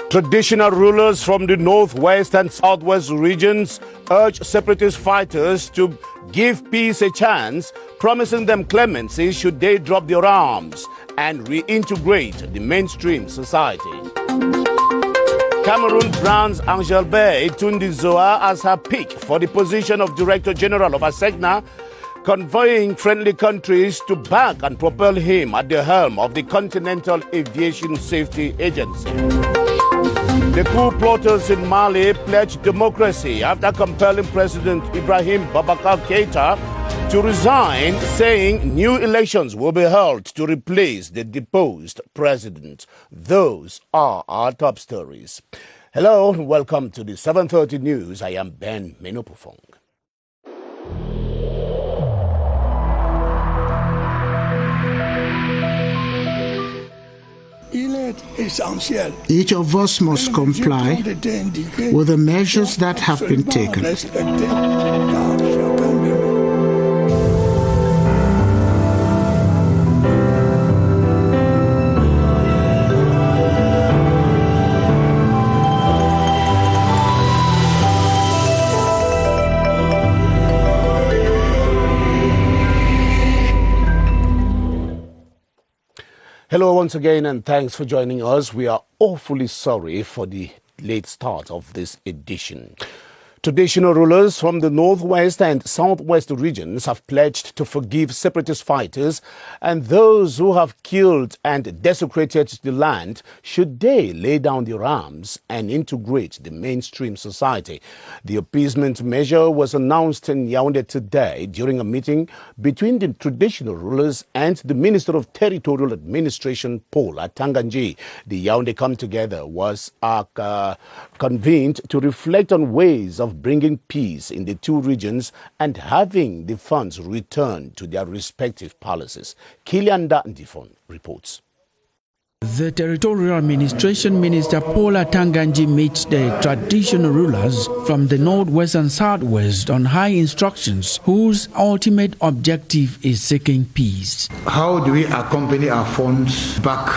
Traditional rulers from the northwest and southwest regions urge separatist fighters to give peace a chance, promising them clemency should they drop their arms and reintegrate the mainstream society. Cameroon brands Anglophone Tundizoa as her pick for the position of Director General of ASECNA, convoying friendly countries to back and propel him at the helm of the Continental Aviation Safety Agency. The coup plotters in Mali pledged democracy after compelling President Ibrahim Boubacar Keïta to resign, saying new elections will be held to replace the deposed president. Those are our top stories. Hello and welcome to the 7:30 News. I am Ben Menopofong. Each of us must comply with the measures that have been taken. Hello once again and thanks for joining us. We are awfully sorry for the late start of this edition. Traditional rulers from the northwest and southwest regions have pledged to forgive separatist fighters and those who have killed and desecrated the land should they lay down their arms and integrate the mainstream society. The appeasement measure was announced in Yaoundé today during a meeting between the traditional rulers and the Minister of Territorial Administration, Paul Atanganji. The Yaoundé Come Together was convened to reflect on ways of bringing peace in the two regions and having the funds returned to their respective palaces. BrigadeAntiSardinard reports. The Territorial Administration Minister Paul Atanganji meets the traditional rulers from the northwest and southwest on high instructions whose ultimate objective is seeking peace. How do we accompany our funds back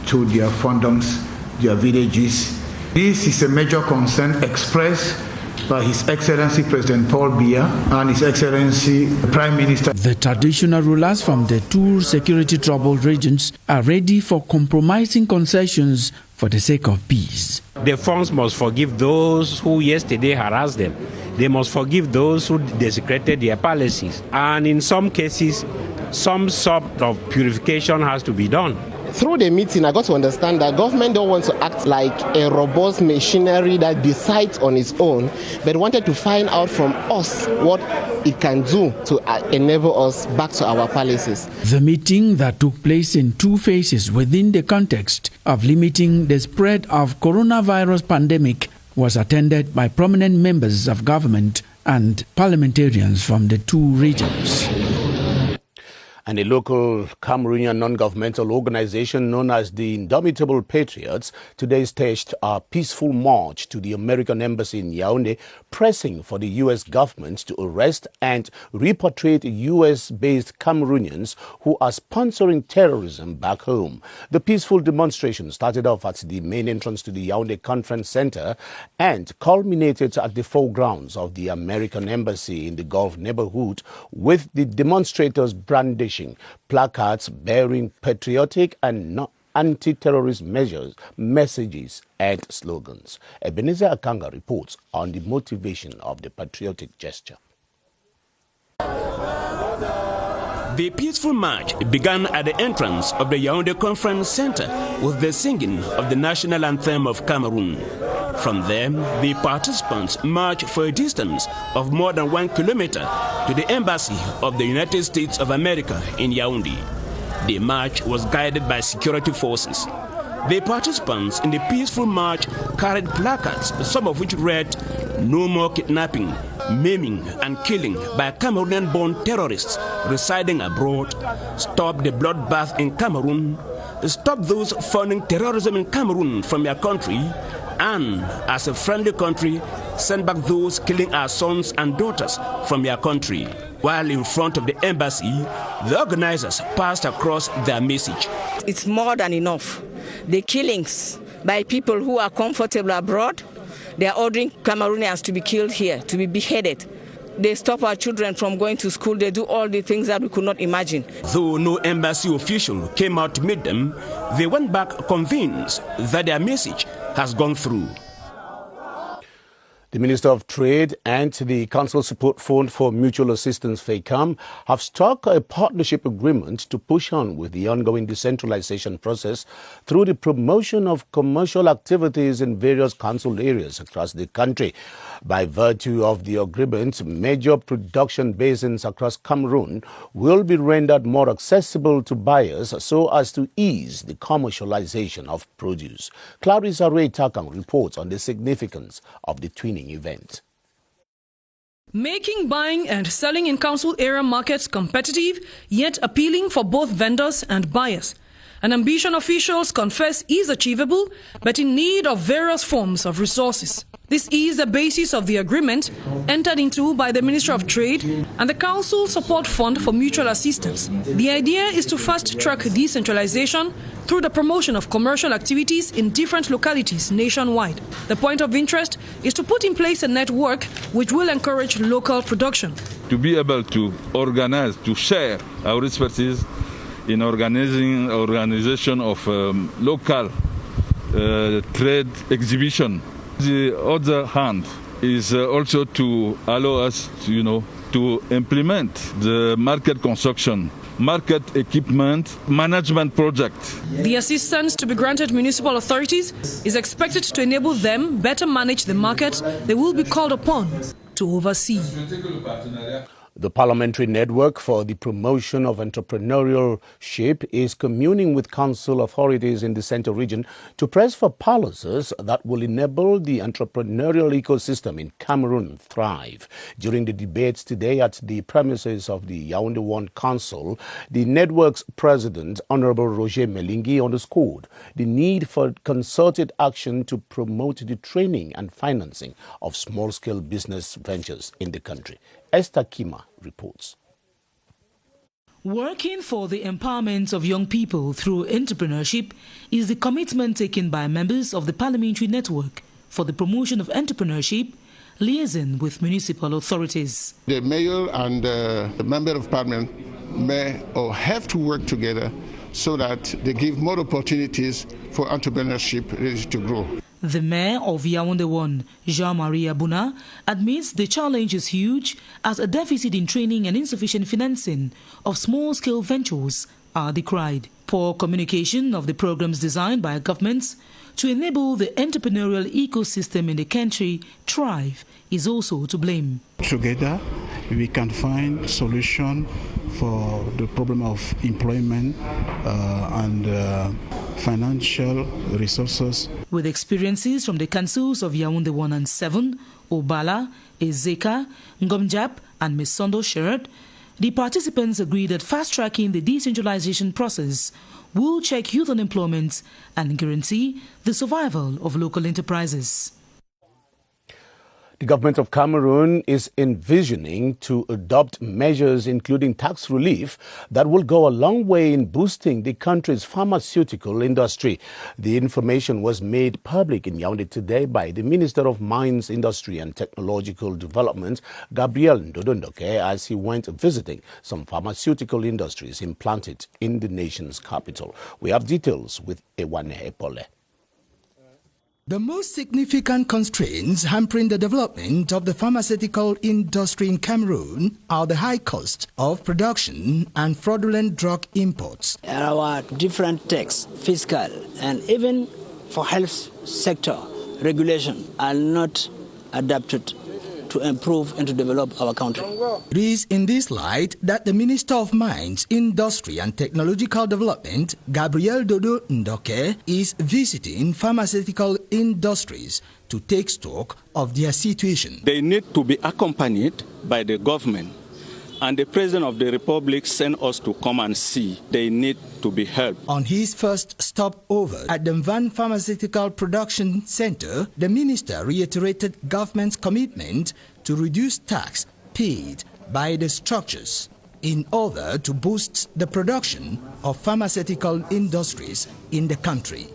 to their fondums, their villages? This is a major concern expressed by His Excellency President Paul Biya and His Excellency Prime Minister. The traditional rulers from the two security-troubled regions are ready for compromising concessions for the sake of peace. The funds must forgive those who yesterday harassed them. They must forgive those who desecrated their palaces. And in some cases, some sort of purification has to be done. Through the meeting, I got to understand that government don't want to act like a robust machinery that decides on its own, but wanted to find out from us what it can do to enable us back to our palaces. The meeting that took place in two phases within the context of limiting the spread of coronavirus pandemic was attended by prominent members of government and parliamentarians from the two regions. And a local Cameroonian non-governmental organization known as the Indomitable Patriots today staged a peaceful march to the American Embassy in Yaoundé, pressing for the U.S. government to arrest and repatriate U.S.-based Cameroonians who are sponsoring terrorism back home. The peaceful demonstration started off at the main entrance to the Yaoundé Conference Center and culminated at the foregrounds of the American Embassy in the Gulf neighborhood, with the demonstrators brandishing placards bearing patriotic and anti-terrorist messages and slogans. Ebenezer Akanga reports on the motivation of the patriotic gesture. The peaceful march began at the entrance of the Yaoundé Conference Center with the singing of the national anthem of Cameroon. From there, the participants marched for a distance of more than 1 kilometer to the Embassy of the United States of America in Yaoundé. The march was guided by security forces. The participants in the peaceful march carried placards, some of which read, "No more kidnapping, maiming and killing by Cameroonian-born terrorists residing abroad. Stop the bloodbath in Cameroon. Stop those funding terrorism in Cameroon from your country. And as a friendly country, send back those killing our sons and daughters from your country." While in front of the embassy, the organizers passed across their message. It's more than enough. The killings by people who are comfortable abroad. They are ordering Cameroonians to be killed here, to be beheaded. They stop our children from going to school. They do all the things that we could not imagine. Though no embassy official came out to meet them, they went back convinced that their message has gone through. The Minister of Trade and the Council Support Fund for Mutual Assistance FCA have struck a partnership agreement to push on with the ongoing decentralization process through the promotion of commercial activities in various council areas across the country. By virtue of the agreement, major production basins across Cameroon will be rendered more accessible to buyers so as to ease the commercialization of produce. Clarissa Ray Takang reports on the significance of the twinning event. Making buying and selling in council area markets competitive, yet appealing for both vendors and buyers. An ambition officials confess is achievable, but in need of various forms of resources. This is the basis of the agreement entered into by the Ministry of Trade and the Council Support Fund for Mutual Assistance. The idea is to fast-track decentralization through the promotion of commercial activities in different localities nationwide. The point of interest is to put in place a network which will encourage local production. To be able to organize, to share our expertise in organization of local trade exhibition. The other hand is also to allow us, to implement the market construction, market equipment management project. The assistance to be granted municipal authorities is expected to enable them better manage the market they will be called upon to oversee. The Parliamentary Network for the Promotion of Entrepreneurship is communing with council authorities in the Central Region to press for policies that will enable the entrepreneurial ecosystem in Cameroon thrive. During the debates today at the premises of the Yaoundé 1 Council, the network's president, Honorable Roger Melingi, underscored the need for concerted action to promote the training and financing of small-scale business ventures in the country. Esther Kmer reports. Working for the empowerment of young people through entrepreneurship is the commitment taken by members of the Parliamentary Network for the Promotion of Entrepreneurship, liaison with municipal authorities. The mayor and the member of parliament may or have to work together so that they give more opportunities for entrepreneurship really to grow. The mayor of Yaoundé 1, Jean-Marie Abouna, admits the challenge is huge as a deficit in training and insufficient financing of small-scale ventures are decried. Poor communication of the programs designed by governments to enable the entrepreneurial ecosystem in the country thrive is also to blame. Together, we can find solution for the problem of employment and financial resources. With experiences from the councils of Yaoundé 1 and 7, Obala, Ezeka, Ngomjap, and Mesondo shared, the participants agreed that fast-tracking the decentralization process will check youth unemployment and guarantee the survival of local enterprises. The government of Cameroon is envisioning to adopt measures including tax relief that will go a long way in boosting the country's pharmaceutical industry. The information was made public in Yaoundé today by the Minister of Mines, Industry and Technological Development, Gabriel Ndodondoke, as he went visiting some pharmaceutical industries implanted in the nation's capital. We have details with Ewane Epole. The most significant constraints hampering the development of the pharmaceutical industry in Cameroon are the high cost of production and fraudulent drug imports. Our different tax, fiscal, and even for health sector regulation are not adapted to improve and to develop our country. It is in this light that the Minister of Mines, Industry and Technological Development, Gabriel Dodo Ndoke, is visiting pharmaceutical industries to take stock of their situation. They need to be accompanied by the government, and the President of the Republic sent us to come and see. They need to be helped. On his first stopover at the Mvan Pharmaceutical Production Center, the minister reiterated government's commitment to reduce tax paid by the structures in order to boost the production of pharmaceutical industries in the country.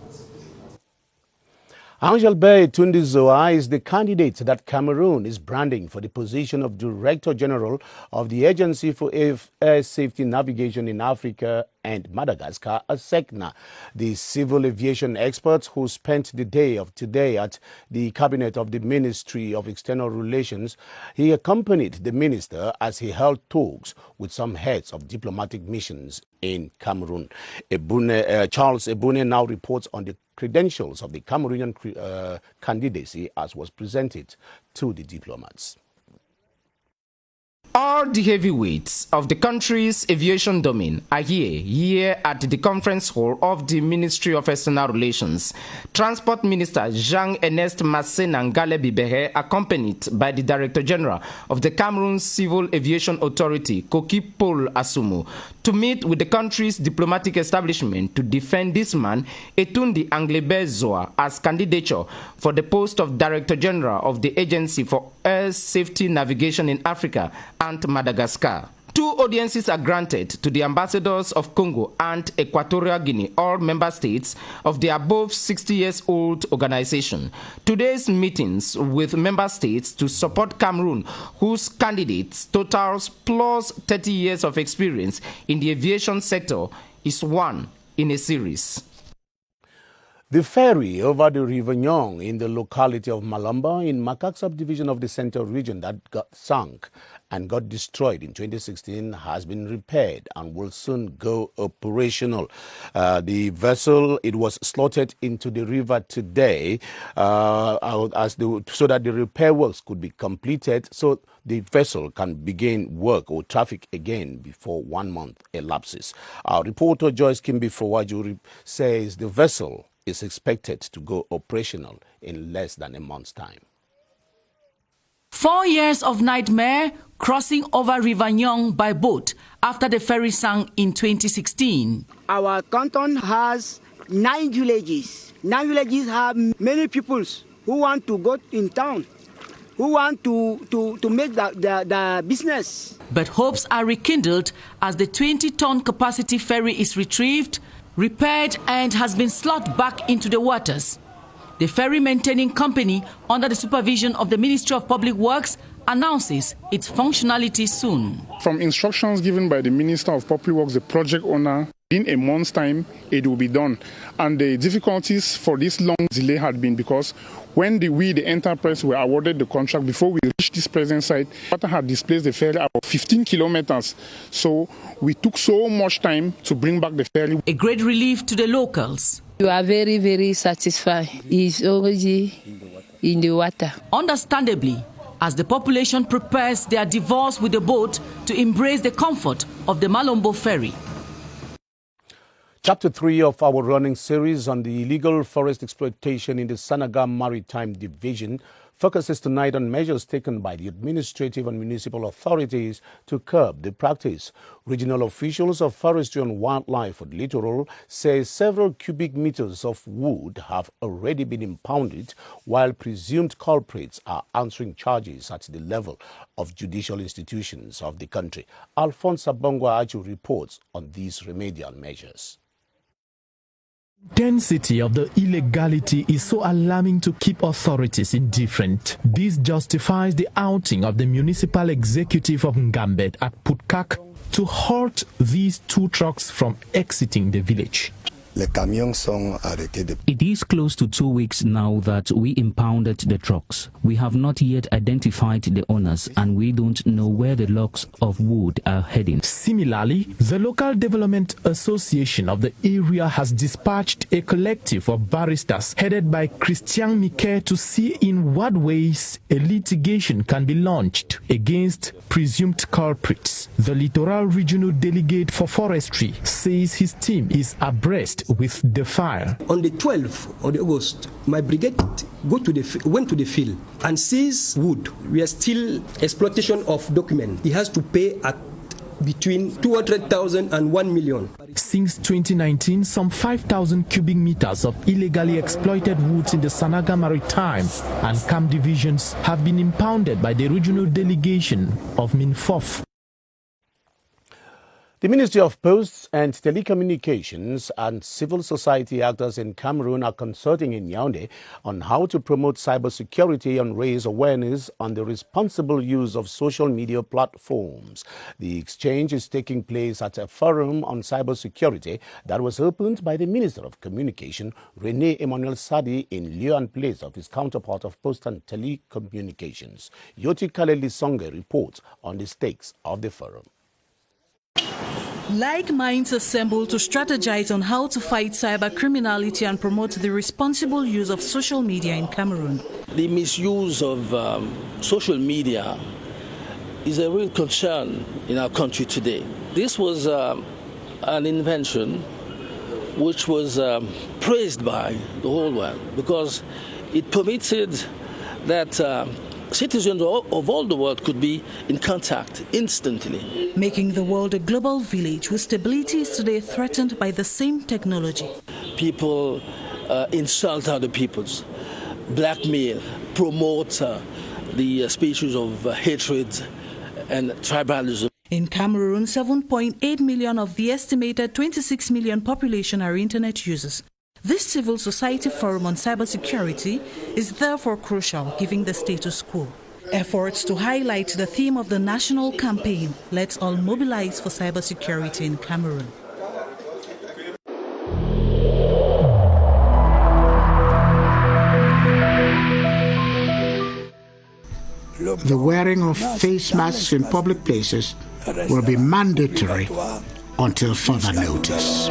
Angel Bay Tundizoa is the candidate that Cameroon is branding for the position of Director General of the Agency for Air Safety Navigation in Africa and Madagascar, ASECNA. The civil aviation experts who spent the day of today at the cabinet of the Ministry of External Relations, he accompanied the minister as he held talks with some heads of diplomatic missions in Cameroon. Charles Ebune now reports on the credentials of the Cameroonian candidacy as was presented to the diplomats. All the heavyweights of the country's aviation domain are here at the conference hall of the Ministry of External Relations. Transport Minister Jean-Ernest Massenangale Bibehe, accompanied by the Director General of the Cameroon Civil Aviation Authority, Koki Paul Asumu, to meet with the country's diplomatic establishment to defend this man, Etundi Anglebezoa, as candidature for the post of Director General of the Agency for Air Safety Navigation in Africa and Madagascar. 2 audiences are granted to the ambassadors of Congo and Equatorial Guinea, all member states of the above 60 years old organization. Today's meetings with member states to support Cameroon, whose candidates totals plus 30 years of experience in the aviation sector, is one in a series. The ferry over the River Nyong in the locality of Malumbo in Makak subdivision of the Central region that got sunk and got destroyed in 2016 has been repaired and will soon go operational. The vessel, it was slotted into the river today so that the repair works could be completed so the vessel can begin work or traffic again before 1 month elapses. Our reporter Joyce Kimbi Fawaju says the vessel is expected to go operational in less than a month's time. 4 years of nightmare crossing over River Nyong by boat after the ferry sank in 2016. Our canton has 9 villages. 9 villages have many peoples who want to go in town, who want to make the business. But hopes are rekindled as the 20-ton capacity ferry is retrieved, repaired and has been slotted back into the waters. The ferry maintaining company, under the supervision of the Ministry of Public Works, announces its functionality soon. From instructions given by the Minister of Public Works, the project owner, in a month's time, it will be done. And the difficulties for this long delay had been because when the enterprise, were awarded the contract, before we reached this present site, water had displaced the ferry about 15 kilometers. So we took so much time to bring back the ferry. A great relief to the locals. You are very, very satisfied. It's already in the water. Understandably, as the population prepares their divorce with the boat to embrace the comfort of the Malumbo Ferry. Chapter 3 of our running series on the illegal forest exploitation in the Sanaga Maritime Division focuses tonight on measures taken by the administrative and municipal authorities to curb the practice. Regional officials of Forestry and Wildlife for the Littoral say several cubic meters of wood have already been impounded, while presumed culprits are answering charges at the level of judicial institutions of the country. Alphonse Abongwa Achu reports on these remedial measures. Intensity of the illegality is so alarming to keep authorities indifferent. This justifies the outing of the municipal executive of Ngambet at Putkak to halt these 2 trucks from exiting the village. It is close to 2 weeks now that we impounded the trucks. We have not yet identified the owners and we don't know where the logs of wood are heading. Similarly, the Local Development Association of the area has dispatched a collective of barristers headed by Christian Miquet to see in what ways a litigation can be launched against presumed culprits. The Littoral Regional Delegate for Forestry says his team is abreast with the fire. On the 12th of August, my brigade went to the field and seized wood. We are still exploitation of document. He has to pay at between 200,000 and 1 million. Since 2019, some 5,000 cubic meters of illegally exploited woods in the Sanaga Maritime and Camp divisions have been impounded by the regional delegation of Minfof. The Ministry of Posts and Telecommunications and civil society actors in Cameroon are consulting in Yaoundé on how to promote cybersecurity and raise awareness on the responsible use of social media platforms. The exchange is taking place at a forum on cybersecurity that was opened by the Minister of Communication, René Emmanuel Sadi, in lieu and place of his counterpart of Post and Telecommunications. Yoti Kaleli Songe reports on the stakes of the forum. Like minds assemble to strategize on how to fight cyber criminality and promote the responsible use of social media in Cameroon. The misuse of social media is a real concern in our country today. This was an invention which was praised by the whole world because it permitted that citizens of all the world could be in contact instantly. Making the world a global village whose stability is today threatened by the same technology. People insult other peoples, blackmail, promote the species of hatred and tribalism. In Cameroon, 7.8 million of the estimated 26 million population are internet users. This civil society forum on cybersecurity is therefore crucial given the status quo. Efforts to highlight the theme of the national campaign, Let's All Mobilize for Cybersecurity in Cameroon. The wearing of face masks in public places will be mandatory until further notice.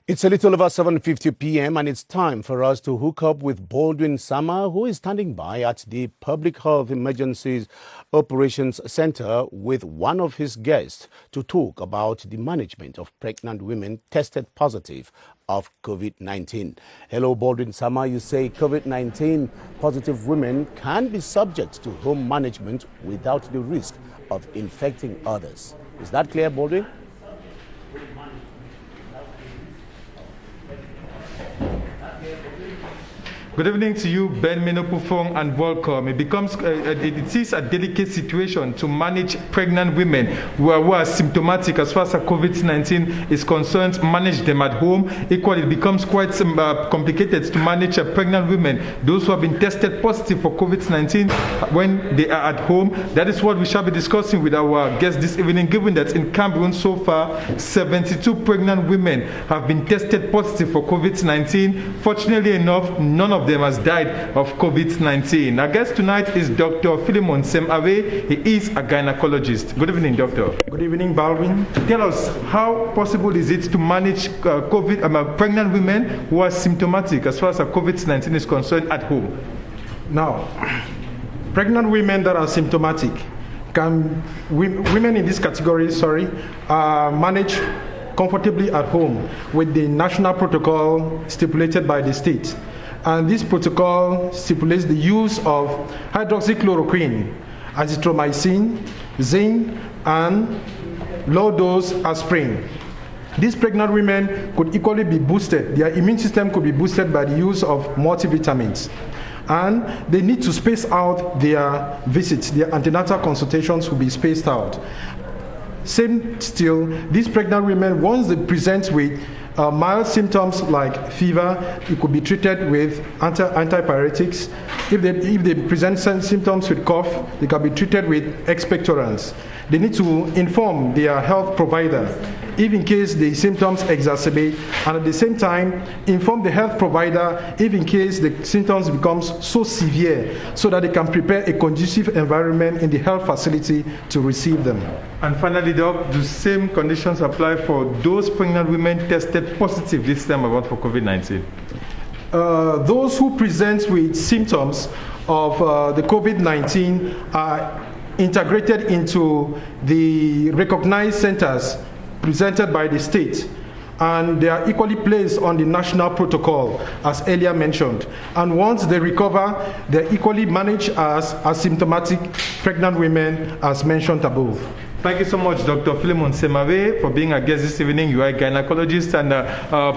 It's a little over 7:50 p.m. and it's time for us to hook up with Baldwin Sama, who is standing by at the Public Health Emergencies Operations Center with one of his guests to talk about the management of pregnant women tested positive of COVID-19. Hello, Baldwin Sama. You say COVID-19 positive women can be subject to home management without the risk of infecting others. Is that clear, Baldwin? Good evening to you, Ben Menopufong, and welcome. It is a delicate situation to manage pregnant women who are symptomatic as far as COVID-19 is concerned, manage them at home. Equally, it becomes quite complicated to manage pregnant women, those who have been tested positive for COVID-19 when they are at home. That is what we shall be discussing with our guests this evening, given that in Cameroon so far, 72 pregnant women have been tested positive for COVID-19. Fortunately enough, none of them has died of COVID-19. Our guest tonight is Dr. Philemon Semawe. He is a gynecologist. Good evening, doctor. Good evening, Baldwin. Tell us, how possible is it to manage pregnant women who are symptomatic as far as COVID-19 is concerned at home? Now, pregnant women that are symptomatic women in this category, manage comfortably at home with the national protocol stipulated by the state. And this protocol stipulates the use of hydroxychloroquine, azithromycin, zinc, and low-dose aspirin. These pregnant women could equally be boosted. Their immune system could be boosted by the use of multivitamins. And they need to space out their visits. Their antenatal consultations will be spaced out. Same still, these pregnant women, once they present with mild symptoms like fever, it could be treated with antipyretics. If they present symptoms with cough, they can be treated with expectorants. They need to inform their health provider if in case the symptoms exacerbate, and at the same time inform the health provider if in case the symptoms becomes so severe, so that they can prepare a conducive environment in the health facility to receive them. And finally, Doc, the same conditions apply for those pregnant women tested positive this time around for COVID-19? Those who present with symptoms of the COVID-19 are integrated into the recognized centers presented by the state. and they are equally placed on the national protocol, as earlier mentioned. And once they recover, they're equally managed as asymptomatic pregnant women, as mentioned above. Thank you so much, Dr. Philemon Semave, for being our guest this evening. You are a gynecologist and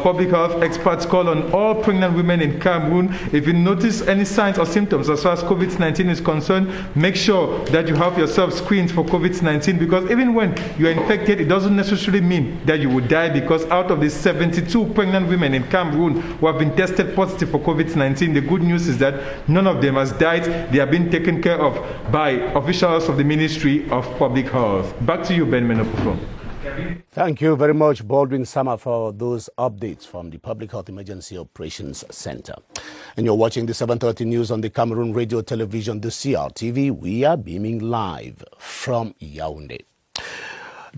public health experts. Call on all pregnant women in Cameroon. If you notice any signs or symptoms as far as COVID-19 is concerned, make sure that you have yourself screened for COVID-19, because even when you are infected, it doesn't necessarily mean that you will die, because out of the 72 pregnant women in Cameroon who have been tested positive for COVID-19, the good news is that none of them has died. They are being taken care of by officials of the Ministry of Public Health. Back to you, Ben Menopofon. Thank you very much, Baldwin Sama, for those updates from the Public Health Emergency Operations Center. And you're watching the 7:30 news on the Cameroon Radio Television, the CRTV. We are beaming live from Yaoundé.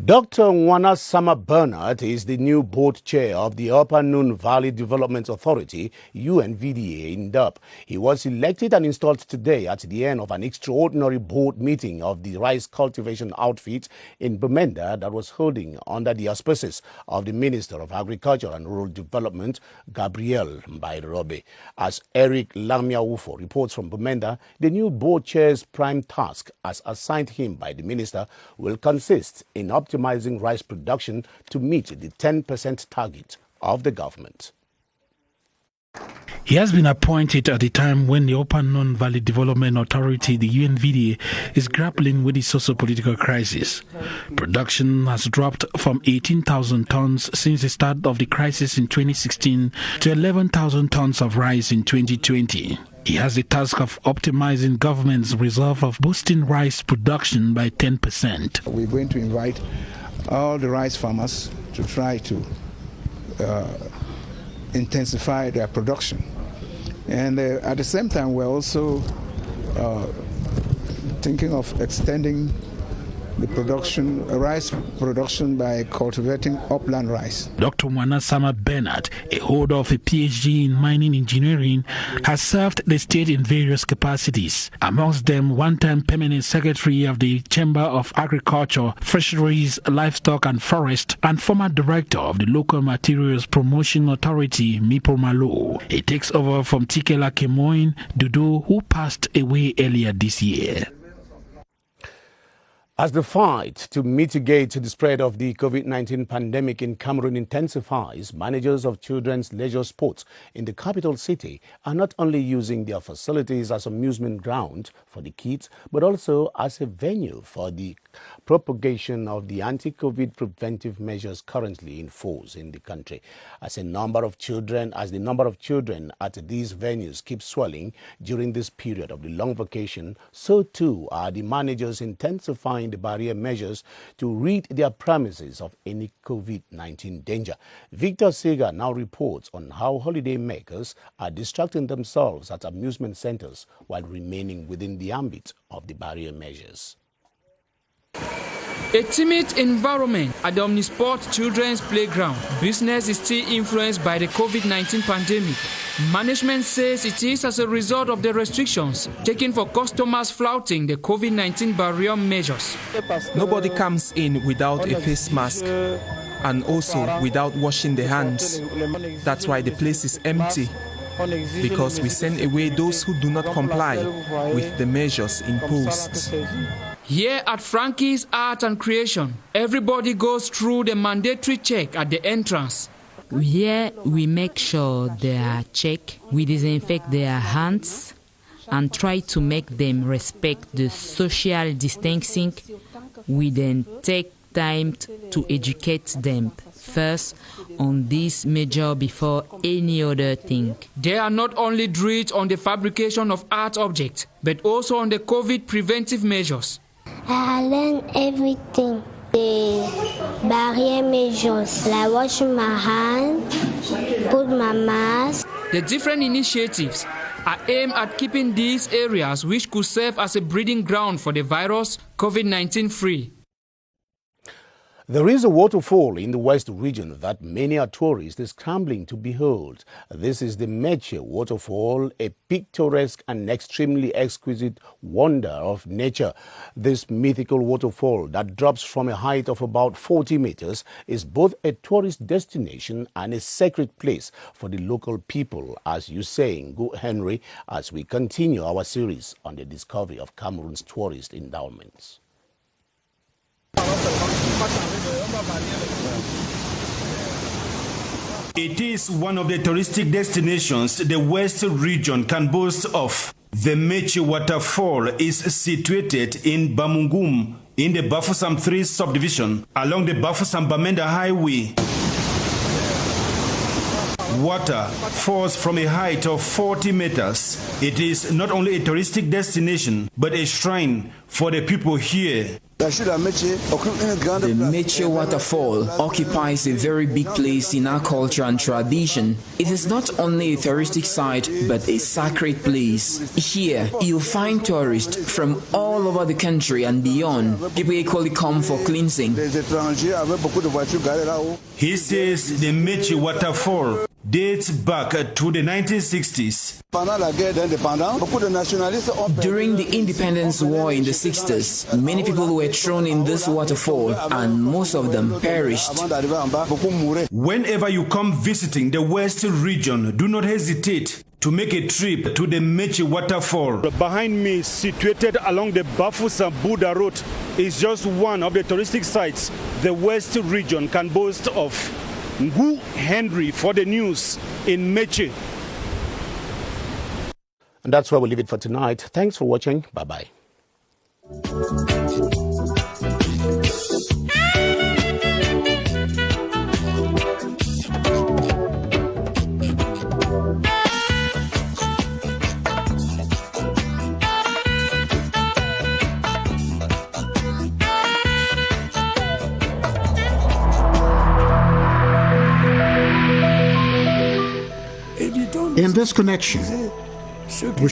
Dr. Nwana Sama Bernard is the new board chair of the Upper Noon Valley Development Authority, UNVDA, in Dub. He was elected and installed today at the end of an extraordinary board meeting of the rice cultivation outfit in Bamenda that was holding under the auspices of the Minister of Agriculture and Rural Development, Gabriel Mbairobe. As Eric Lamia-Ufo reports from Bamenda, the new board chair's prime task, as assigned him by the minister, will consist in optimizing rice production to meet the 10% target of the government. He has been appointed at a time when the Upper Noon Valley Development Authority, the UNVDA, is grappling with the socio-political crisis. Production has dropped from 18,000 tons since the start of the crisis in 2016 to 11,000 tons of rice in 2020. He has the task of optimizing government's resolve of boosting rice production by 10%. We're going to invite all the rice farmers to try to intensify their production. And at the same time, we're also thinking of extending the production, rice production, by cultivating upland rice. Dr. Nwana Sama Bernard, a holder of a PhD in mining engineering, has served the state in various capacities. Amongst them, one-time permanent secretary of the Chamber of Agriculture, Fisheries, Livestock and Forest, and former director of the Local Materials Promotion Authority, Mipomalo. He takes over from Tikela Kemoin Dudu, who passed away earlier this year. As the fight to mitigate the spread of the COVID-19 pandemic in Cameroon intensifies, managers of children's leisure sports in the capital city are not only using their facilities as amusement ground for the kids, but also as a venue for the propagation of the anti-COVID preventive measures currently in force in the country. As the number of children at these venues keeps swelling during this period of the long vacation, so too are the managers intensifying the barrier measures to rid their premises of any COVID-19 danger. Victor Sega now reports on how holiday makers are distracting themselves at amusement centers while remaining within the ambit of the barrier measures. A timid environment at the Omnisport Children's Playground. Business is still influenced by the COVID-19 pandemic. Management says it is as a result of the restrictions taken for customers flouting the COVID-19 barrier measures. Nobody comes in without a face mask and also without washing their hands. That's why the place is empty, because we send away those who do not comply with the measures imposed. Here at Frankie's Art and Creation, everybody goes through the mandatory check at the entrance. Here we make sure they are checked, we disinfect their hands and try to make them respect the social distancing. We then take time to educate them first on this measure before any other thing. They are not only drilled on the fabrication of art objects, but also on the COVID preventive measures. I learned everything. The barrier measures, like washing my hands, put my mask. The different initiatives are aimed at keeping these areas, which could serve as a breeding ground for the virus, COVID-19 free. There is a waterfall in the West region that many tourists are scrambling to behold. This is the Meche waterfall, a picturesque and extremely exquisite wonder of nature. This mythical waterfall that drops from a height of about 40 meters is both a tourist destination and a sacred place for the local people, as you say, Ngo Henry, as we continue our series on the discovery of Cameroon's tourist endowments. It is one of the touristic destinations the West region can boast of. The Meche waterfall is situated in Bamungum in the Bafoussam 3 subdivision along the Bafoussam-Bamenda highway. Water falls from a height of 40 meters. It is not only a touristic destination but a shrine for the people here. The Meche waterfall occupies a very big place in our culture and tradition. It is not only a touristic site, but a sacred place. Here, you'll find tourists from all over the country and beyond. People equally come for cleansing. He says the Meche waterfall dates back to the 1960s. During the independence war in the 60s, many people were thrown in this waterfall and most of them perished. Whenever you come visiting the West region, do not hesitate to make a trip to the Meche waterfall. Behind me, situated along the Bafoussam-Buda road, is just one of the touristic sites the West region can boast of. Ngo Henry for the news in Meche. And that's where we leave it for tonight. Thanks for watching. Bye-bye. In this connection, we